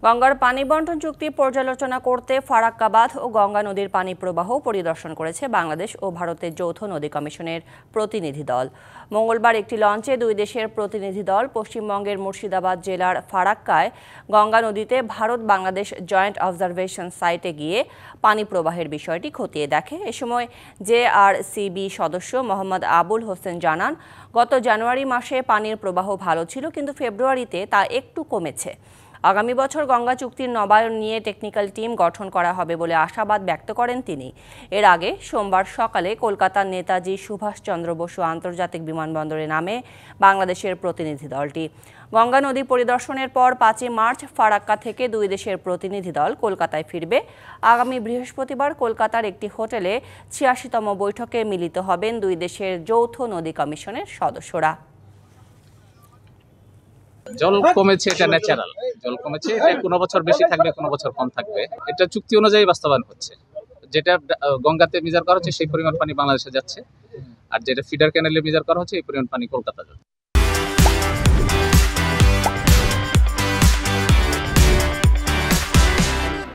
গঙ্গার পানি বন্টন চুক্তি পর্যালোচনা করতে ফারাক্কা বাঁধ ও গঙ্গা নদীর পানি প্রবাহ পরিদর্শন করেছে বাংলাদেশ ও ভারতের যৌথ নদী কমিশনের প্রতিনিধি দল। মঙ্গলবার একটি লঞ্চে দুই দেশের প্রতিনিধি দল পশ্চিমবঙ্গের মুর্শিদাবাদ জেলার ফারাক্কায় গঙ্গা নদীতে ভারত বাংলাদেশ জয়েন্ট অবজারভেশন সাইটে গিয়ে পানি প্রবাহের বিষয়টি খতিয়ে দেখে। এ সময় জেআরসিবি সদস্য মোহাম্মদ আবুল হোসেন জানান, গত জানুয়ারি মাসে পানির প্রবাহ ভালো ছিল, কিন্তু ফেব্রুয়ারিতে তা একটু কমেছে। আগামী বছর গঙ্গা চুক্তির নবায়ন নিয়ে টেকনিক্যাল টিম গঠন করা হবে বলে আশাবাদ ব্যক্ত করেন তিনি। এর আগে সোমবার সকালে কলকাতার নেতাজি সুভাষচন্দ্র বসু আন্তর্জাতিক বিমানবন্দরে নামে বাংলাদেশের প্রতিনিধি দলটি। গঙ্গা নদী পরিদর্শনের পর 5 মার্চ ফারাক্কা থেকে দুই দেশের প্রতিনিধি দল কলকাতায় ফিরবে। আগামী বৃহস্পতিবার কলকাতার একটি হোটেলে 86তম বৈঠকে মিলিত হবেন দুই দেশের যৌথ নদী কমিশনের সদস্যরা। জল কমেছে, এটা ন্যাচারাল। জল কমেছে, এটা কোনো বছর বেশি থাকবে, কোনো বছর কম থাকবে। এটা চুক্তি অনুযায়ী বাস্তবায়ন হচ্ছে। যেটা গঙ্গাতে মেজার করা হচ্ছে সেই পরিমাণ পানি বাংলাদেশে যাচ্ছে, আর যেটা ফিডার ক্যানেলে মেজার করা হচ্ছে এই পরিমাণ পানি কলকাতা যাচ্ছে।